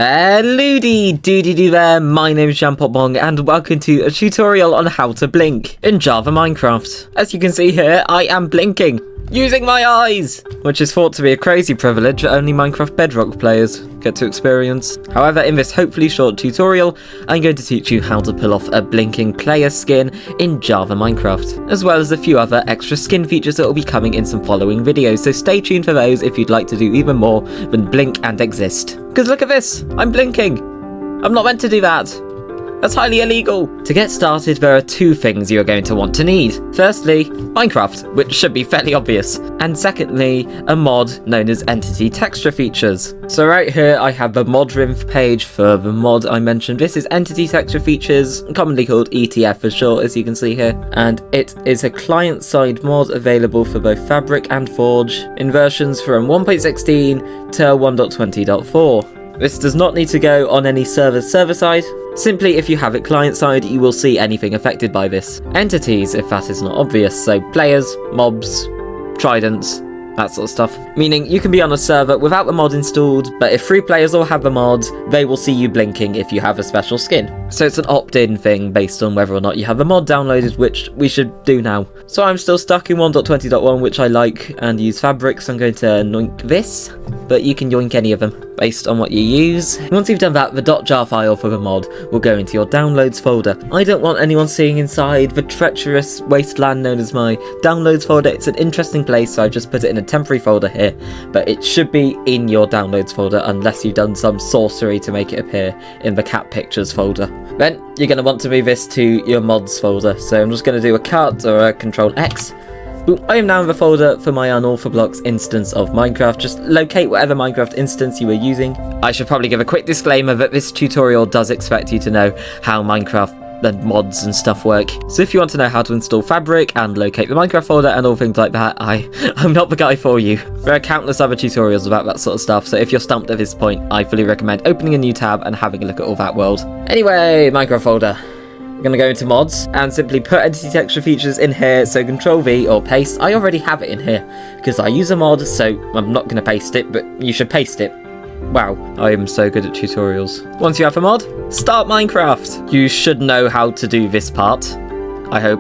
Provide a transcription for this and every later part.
Hello-dee doody-doo there, my name is JampottBong and welcome to a tutorial on how to blink in Java Minecraft. As you can see here, I am blinking using my eyes, which is thought to be a crazy privilege that only Minecraft Bedrock players get to experience. However, in this hopefully short tutorial, I'm going to teach you how to pull off a blinking player skin in Java Minecraft, as well as a few other extra skin features that will be coming in some following videos, so stay tuned for those if you'd like to do even more than blink and exist. Because look at this, I'm blinking. I'm not meant to do that. That's highly illegal. To get started, there are two things you're going to want to need. Firstly, Minecraft, which should be fairly obvious. And secondly, a mod known as Entity Texture Features. So right here, I have the mod rinf page for the mod I mentioned. This is Entity Texture Features, commonly called ETF for short, as you can see here. And it is a client-side mod available for both Fabric and Forge in versions from 1.16 to 1.20.4. This does not need to go on any server side. Simply, if you have it client-side, you will see anything affected by this. Entities, if that is not obvious, so players, mobs, tridents, that sort of stuff. Meaning, you can be on a server without the mod installed, but if free players all have the mod, they will see you blinking if you have a special skin. So it's an opt-in thing based on whether or not you have the mod downloaded, which we should do now. So I'm still stuck in 1.20.1, which I like and use Fabric, so I'm going to yoink this, but you can yoink any of them based on what you use. Once you've done that, the .jar file for the mod will go into your downloads folder. I don't want anyone seeing inside the treacherous wasteland known as my downloads folder. It's an interesting place, so I just put it in a temporary folder here, but it should be in your downloads folder unless you've done some sorcery to make it appear in the cat pictures folder. Then you're going to want to move this to your mods folder, so I'm just going to do a cut or a Control X. Boom, I am now in the folder for my unorthodox instance of Minecraft. Just locate whatever Minecraft instance you are using. I should probably give a quick disclaimer that this tutorial does expect you to know how Minecraft and mods and stuff work. So if you want to know how to install Fabric and locate the Minecraft folder and all things like that, I'm not the guy for you. There are countless other tutorials about that sort of stuff, so if you're stumped at this point, I fully recommend opening a new tab and having a look at all that world. Anyway, Minecraft folder. I'm going to go into mods and simply put Entity Texture Features in here, so Control V or paste. I already have it in here because I use a mod, so I'm not going to paste it, but you should paste it. Wow, I am so good at tutorials. Once you have a mod, start Minecraft. You should know how to do this part, I hope.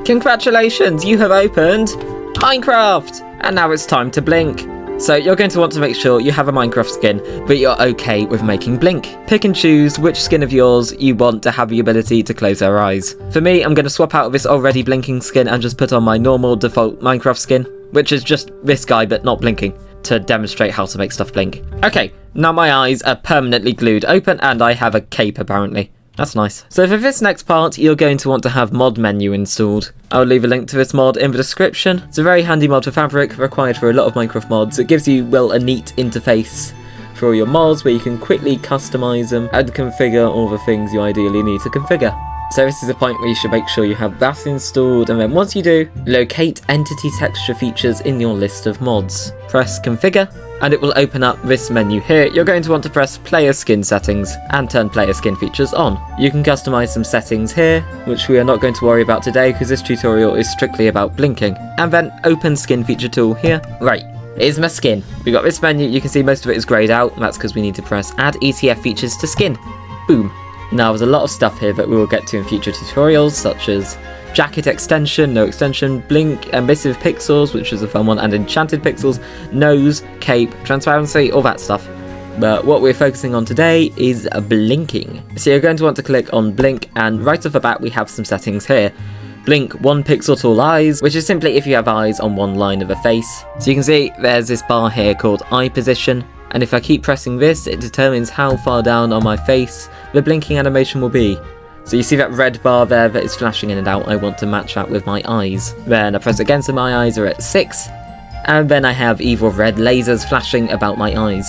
Congratulations, you have opened Minecraft! And now it's time to blink. So you're going to want to make sure you have a Minecraft skin, but you're okay with making blink. Pick and choose which skin of yours you want to have the ability to close their eyes. For me, I'm going to swap out of this already blinking skin and just put on my normal default Minecraft skin, which is just this guy but not blinking, to demonstrate how to make stuff blink. Okay, now my eyes are permanently glued open and I have a cape apparently. That's nice. So for this next part, you're going to want to have mod menu installed. I'll leave a link to this mod in the description. It's a very handy mod for Fabric, required for a lot of Minecraft mods. It gives you, well, a neat interface for all your mods where you can quickly customize them and configure all the things you ideally need to configure. So this is a point where you should make sure you have that installed, and then once you do, locate Entity Texture Features in your list of mods. Press Configure, and it will open up this menu here. You're going to want to press Player Skin Settings and turn Player Skin Features on. You can customize some settings here, which we are not going to worry about today because this tutorial is strictly about blinking. And then open Skin Feature tool here. Right. Here's my skin. We've got this menu. You can see most of it is grayed out, and that's because we need to press Add ETF Features to Skin. Boom. Now there's a lot of stuff here that we will get to in future tutorials, such as jacket extension, no extension, blink, emissive pixels, which is a fun one, and enchanted pixels, nose, cape, transparency, all that stuff. But what we're focusing on today is blinking. So you're going to want to click on blink, and right off the bat we have some settings here. Blink 1 pixel tall eyes, which is simply if you have eyes on one line of a face. So you can see there's this bar here called eye position, and if I keep pressing this, it determines how far down on my face the blinking animation will be. So you see that red bar there that is flashing in and out. I want to match that with my eyes. Then I press again so my eyes are at 6, and then I have evil red lasers flashing about my eyes.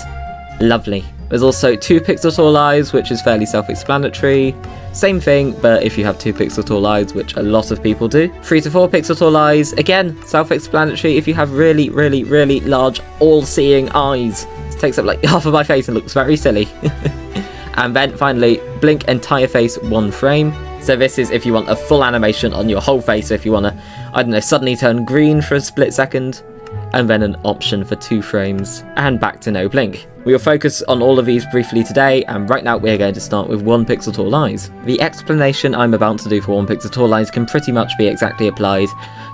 Lovely. There's also 2 pixel tall eyes, which is fairly self-explanatory. Same thing, but if you have 2 pixel tall eyes, which a lot of people do. 3 to 4 pixel tall eyes, again, self-explanatory if you have really, really, really large, all-seeing eyes. It takes up like half of my face and looks very silly. And then finally, blink entire face 1 frame. So this is if you want a full animation on your whole face. So if you want to, I don't know, suddenly turn green for a split second, and then an option for 2 frames, and back to no blink. We will focus on all of these briefly today, and right now we're going to start with 1 pixel tall eyes. The explanation I'm about to do for 1 pixel tall eyes can pretty much be exactly applied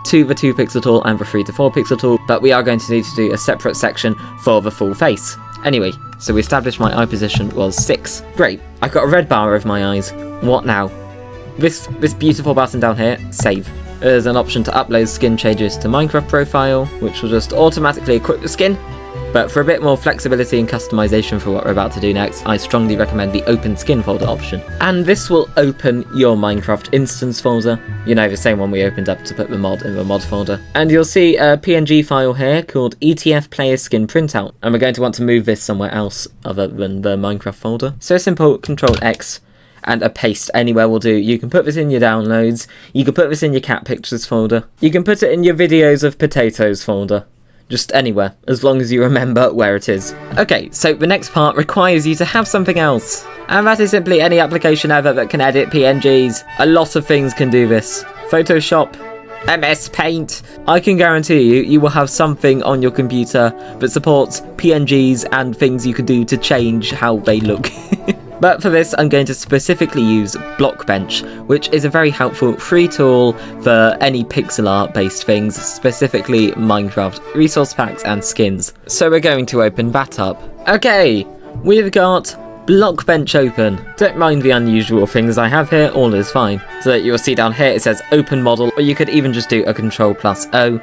to the 2 pixel tall and the 3 to 4 pixel tall, but we are going to need to do a separate section for the full face. Anyway, so we established my eye position was 6. Great, I've got a red bar over my eyes. What now? This beautiful button down here, save. There's an option to upload skin changes to Minecraft profile, which will just automatically equip the skin. But for a bit more flexibility and customization for what we're about to do next, I strongly recommend the open skin folder option. And this will open your Minecraft instance folder, you know, the same one we opened up to put the mod in the mod folder. And you'll see a PNG file here called ETF player skin printout, and we're going to want to move this somewhere else other than the Minecraft folder. So simple, Control X and a paste anywhere will do. You can put this in your downloads, you can put this in your cat pictures folder, you can put it in your videos of potatoes folder. Just anywhere, as long as you remember where it is. Okay, so the next part requires you to have something else. And that is simply any application ever that can edit PNGs. A lot of things can do this. Photoshop, MS Paint. I can guarantee you will have something on your computer that supports PNGs and things you can do to change how they look. But for this, I'm going to specifically use Blockbench, which is a very helpful free tool for any pixel art based things, specifically Minecraft resource packs and skins. So we're going to open that up. Okay, we've got Blockbench open. Don't mind the unusual things I have here, all is fine. So you'll see down here it says open model, or you could even just do a Ctrl+O.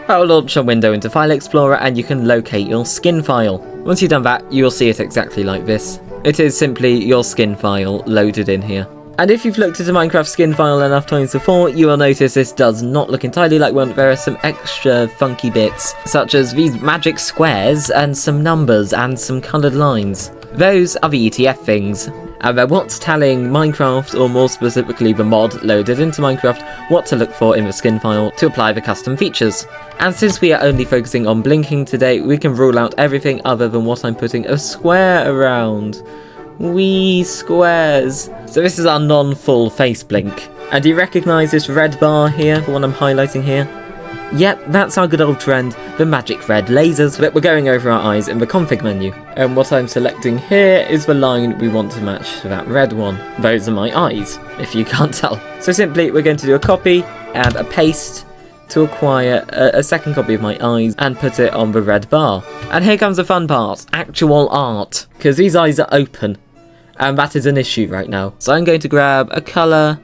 That will launch a window into File Explorer and you can locate your skin file. Once you've done that, you will see it exactly like this. It is simply your skin file loaded in here. And if you've looked at a Minecraft skin file enough times before, you will notice this does not look entirely like one. There are some extra funky bits, such as these magic squares and some numbers and some coloured lines. Those are the ETF things, and they're what's telling Minecraft, or more specifically the mod loaded into Minecraft, what to look for in the skin file to apply the custom features. And since we are only focusing on blinking today, we can rule out everything other than what I'm putting a square around. Wee squares. So this is our non-full face blink. And do you recognise this red bar here, the one I'm highlighting here? Yep, that's our good old trend, the magic red lasers that we're going over our eyes in the config menu. And what I'm selecting here is the line we want to match to that red one. Those are my eyes, if you can't tell. So simply, we're going to do a copy and a paste to acquire a second copy of my eyes and put it on the red bar. And here comes the fun part, actual art. Because these eyes are open, and that is an issue right now. So I'm going to grab a colour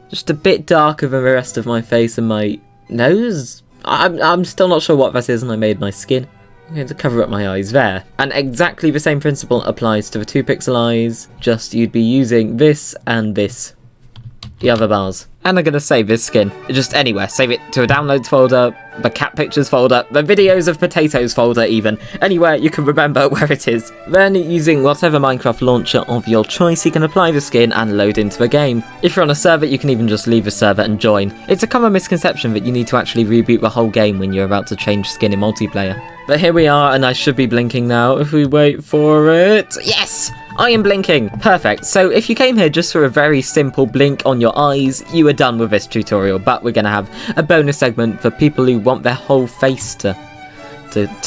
just a bit darker than the rest of my face and my nose. I'm still not sure what that is, and I made my skin. I'm going to cover up my eyes there. And exactly the same principle applies to the 2 pixel eyes, just you'd be using this and this. The other bars. And I'm going to save this skin. Just anywhere. Save it to a downloads folder, the cat pictures folder, the videos of potatoes folder even. Anywhere you can remember where it is. Then using whatever Minecraft launcher of your choice, you can apply the skin and load into the game. If you're on a server, you can even just leave the server and join. It's a common misconception that you need to actually reboot the whole game when you're about to change skin in multiplayer. But here we are, and I should be blinking now if we wait for it. Yes! I am blinking! Perfect. So if you came here just for a very simple blink on your eyes, you are done with this tutorial, but we're going to have a bonus segment for people who want their whole face to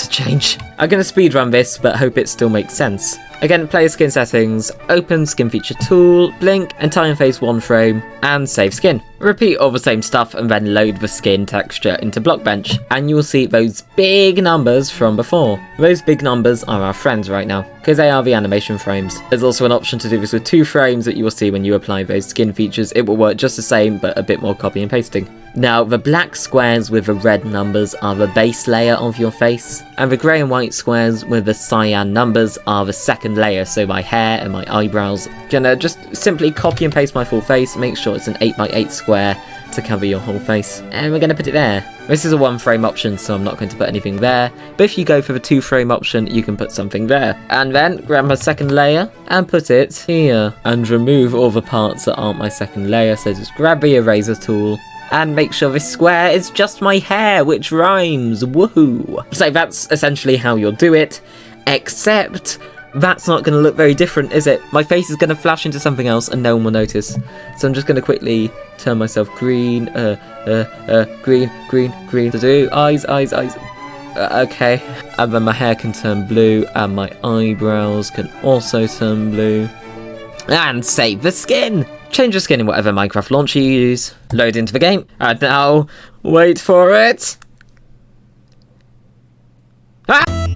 change. I'm going to speedrun this, but hope it still makes sense. Again, player skin settings, open skin feature tool, blink, entire face 1 frame, and save skin. Repeat all the same stuff and then load the skin texture into Blockbench, and you will see those big numbers from before. Those big numbers are our friends right now, because they are the animation frames. There's also an option to do this with 2 frames that you will see when you apply those skin features. It will work just the same, but a bit more copy and pasting. Now, the black squares with the red numbers are the base layer of your face, and the grey and white squares with the cyan numbers are the second layer, so my hair and my eyebrows. Gonna just simply copy and paste my full face, make sure it's an 8x8 square to cover your whole face, and we're gonna put it there. This is a 1 frame option, so I'm not going to put anything there, but if you go for the 2 frame option, you can put something there. And then grab my second layer and put it here, and remove all the parts that aren't my second layer, so just grab the eraser tool, and make sure this square is just my hair, which rhymes, woohoo! So that's essentially how you'll do it, except that's not going to look very different, is it? My face is going to flash into something else and no one will notice. So I'm just going to quickly turn myself green, green, to do eyes. Okay. And then my hair can turn blue, and my eyebrows can also turn blue. And save the skin! Change your skin in whatever Minecraft launcher you use. Load into the game. And now, wait for it! Ah!